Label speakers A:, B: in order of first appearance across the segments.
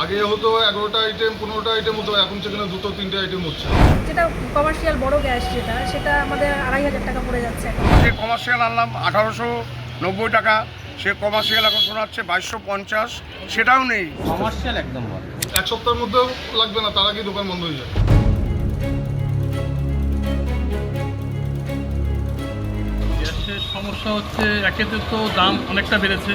A: আগে হতো 11টা item 15টা item হতো, এখন সেখানে 2-3টে আইটেম হচ্ছে।
B: যেটা কমার্শিয়াল বড় গ্যাস সেটা আমাদের 2,500 টাকা পড়ে যাচ্ছে এখন।
C: যে কমার্শিয়াল আনলাম 1890 টাকা, সে কমার্শিয়াল এখন শোনাচ্ছে 2250, সেটাও নেই।
D: কমার্শিয়াল একদম বন্ধ।
A: এক সপ্তাহের মধ্যেও লাগবে না, তার আগেই দোকান বন্ধ হয়ে যায়।
E: গ্যাসের সমস্যা হচ্ছে, একেতে তো দাম অনেকটা বেড়েছে,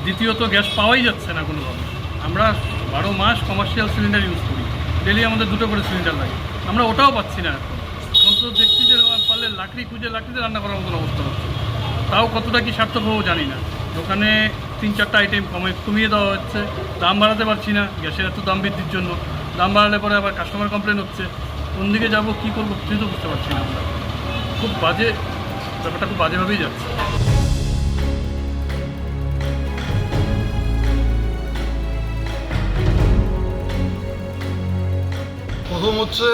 E: দ্বিতীয়ত গ্যাস পাওয়াই যাচ্ছে না কোনোভাবে। আমরা 12 মাস কমার্শিয়াল সিলিন্ডার ইউজ করি, ডেলি আমাদের 2টো করে সিলিন্ডার লাগে, আমরা ওটাও পাচ্ছি না এখন তো দেখছি যে পারলে লাকড়িতে রান্না করার মতন অবস্থা হচ্ছে। তাও কতটা কি সার্থক হবো জানি না। দোকানে 3-4টা আইটেম কমিয়ে দেওয়া হচ্ছে, দাম বাড়াতে পারছি না গ্যাসের এত দাম বৃদ্ধির জন্য। দাম বাড়ালে পরে আবার কাস্টমার কমপ্লেন হচ্ছে, কোন দিকে যাবো কী করবো কিছুই তো বুঝতে পারছি না। আমরা খুব বাজে, ব্যাপারটা খুব বাজেভাবেই যাচ্ছে।
A: প্রথম হচ্ছে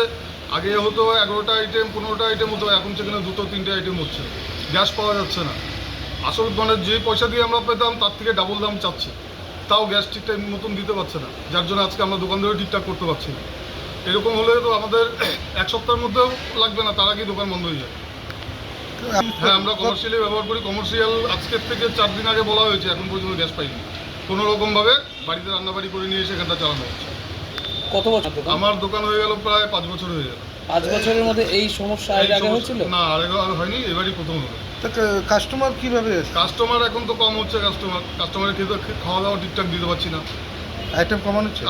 A: আগে হতো 11টা আইটেম 15টা আইটেম হতো, এখন সেখানে 2-3টে আইটেম হচ্ছে। গ্যাস পাওয়া যাচ্ছে না, আসল মানে যে পয়সা দিয়ে আমরা পেতাম তার থেকে ডাবল দাম চাচ্ছে, তাও গ্যাস ঠিকঠাক মতন দিতে পারছে না, যার জন্য আজকে আমরা দোকানদারও ঠিকঠাক করতে পারছি না। এরকম হলে তো আমাদের এক সপ্তাহের মধ্যেও লাগবে না, তার আগেই দোকান বন্ধ হয়ে যায়। হ্যাঁ, আমরা কমার্শিয়ালি ব্যবহার করি। কমার্শিয়াল আজকের থেকে 4 দিন আগে বলা হয়েছে, এখন পর্যন্ত গ্যাস পাইনি। কোনো রকমভাবে বাড়িতে রান্নাবাড়ি করে নিয়ে এসে এখানটা চালানো হচ্ছে।
F: কত বছর দোকান?
A: আমার দোকান হয়ে গেল প্রায় 5 বছর হয়ে গেল।
F: 5 বছরের মধ্যে এই সমস্যা এর আগে হয়েছিল
A: না, আর হয়নি, এবারই প্রথম হলো।
G: কাস্টমার কিভাবে
A: কাস্টমার এখন তো কম হচ্ছে, কাস্টমারের খাওয়া দাওয়া ঠিকঠাক দিতে পারছি না।
G: আইটেম কমানো হচ্ছে?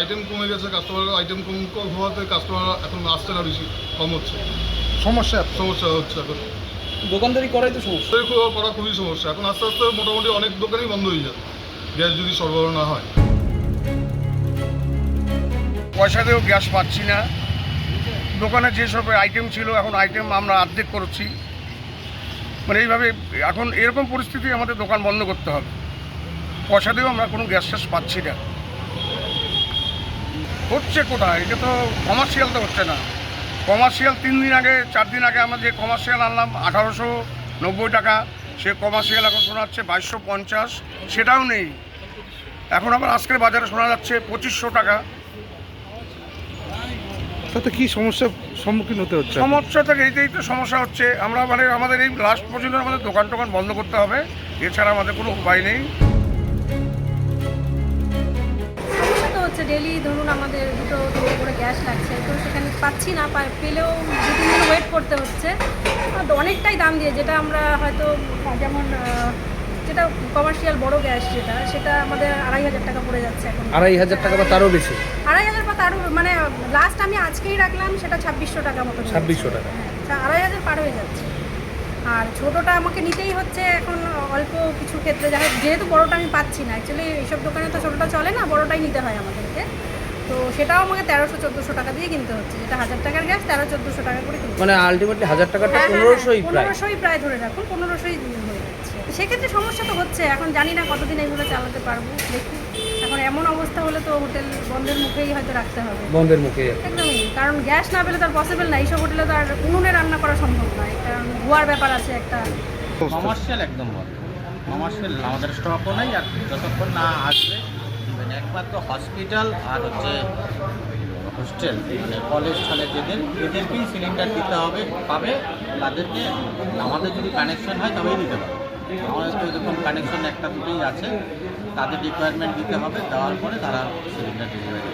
A: আইটেম কমে গেছে, কাস্টমারের আইটেম কম হওয়াতে কাস্টমার এখন আসছে না, বেশি কম হচ্ছে।
G: সমস্যা
A: হচ্ছে এখন।
F: দোকানদারি করাই তো সমস্যা।
A: করা খুবই সমস্যা। এখন আস্তে আস্তে মোটামুটি অনেক দোকানই বন্ধ হয়ে যাবে গ্যাস যদি সরবরাহ না হয়।
C: পয়সা দিয়েও গ্যাস পাচ্ছি না। দোকানে যেসব আইটেম ছিল, এখন আইটেম আমরা অর্ধেক করেছি। মানে এইভাবে এখন এরকম পরিস্থিতি আমাদের দোকান বন্ধ করতে হবে। পয়সা দিয়েও আমরা কোনো গ্যাস ট্যাস পাচ্ছি না। হচ্ছে কোথায়? এটা তো কমার্শিয়াল তো হচ্ছে না। কমার্শিয়াল 3 দিন আগে 4 দিন আগে আমরা যে কমার্শিয়াল আনলাম 1890 টাকা, সে কমার্শিয়াল এখন শোনাচ্ছে 2250, সেটাও নেই। এখন আবার আজকের বাজারে শোনা যাচ্ছে 2500 টাকা।
G: তাতে কি সমস্যার সম্মুখীন হতে হচ্ছে?
C: সমস্যা থেকে এইটাই তো সমস্যা হচ্ছে। আমরা মানে আমাদের এই লাস্ট পর্যন্ত আমাদের দোকান বন্ধ করতে হবে, এছাড়া আমাদের কোনো উপায় নেই।
B: সমস্যা তো হচ্ছে, ডেলি ধরুন আমাদের 2-3টে করে গ্যাস লাগছে, তো সেখানে পাচ্ছি না, পেলেও 2-3 দিন ওয়েট করতে হচ্ছে। অনেকটাই দাম দিয়ে, যেটা আমরা হয়তো যেমন যেটা কমার্শিয়াল বড় গ্যাস সেটা আমাদের 2,500 টাকা পড়ে যাচ্ছে এখন।
F: 2,500 টাকা বা তারও বেশি?
B: 2,500 বা তারও, মানে লাস্ট আমি আজকেই রাখলাম সেটা 2600 টাকা মতো।
F: 2600 টাকা?
B: হ্যাঁ, 2,500 পার হয়ে যাচ্ছে। আর ছোটোটা আমাকে নিতেই হচ্ছে এখন অল্প কিছু ক্ষেত্রে, যেহেতু বড়োটা আমি পাচ্ছি না। অ্যাকচুয়ালি এইসব দোকানে তো ছোটোটা চলে না, বড়োটাই নিতে হয় আমাদেরকে। তো সেটাও আমাকে 1300-1400 টাকা দিয়ে কিনতে হচ্ছে, যেটা 1000 টাকার গ্যাস 1300-1400 টাকা করে কিনতে।
F: মানে আলটিমেটলি 1000 টাকাটা 1500ই প্রায়?
B: 1500ই প্রায় ধরে রাখুন, 1500ই হয়ে যাচ্ছে। সেক্ষেত্রে সমস্যা তো হচ্ছে। এখন জানি না কতদিন এইভাবে চালাতে পারবো, দেখি। এখন এমন অবস্থা হলে তো হোটেল বন্ধের মুখেই হয়তো রাখতে হবে।
F: বন্ধের মুখে
B: একদমই, কারণ গ্যাস না পেলে তো আর পসিবল না। এইসব হোটেলে তো আর উনুনে রান্না করা সম্ভব নয়, কারণ ধোয়ার ব্যাপার আছে একটা।
D: কমার্শিয়াল একদম বন্ধ। কমার্শিয়াল আমাদের স্টকও নেই, আর যতক্ষণ না আসবে একমাত্র হসপিটাল আর হচ্ছে হোস্টেল, মানে কলেজ ছালে এদেরকেই সিলিন্ডার দিতে হবে, পাবে। তাদেরকে আমাদের যদি কানেকশন হয় তবেই দিতে পারবে। আমাদের তো এরকম কানেকশন একটা দুটোই আছে, তাদের রিকোয়ারমেন্ট দিতে হবে, দেওয়ার পরে তারা সিলিন্ডার ডেলিভারি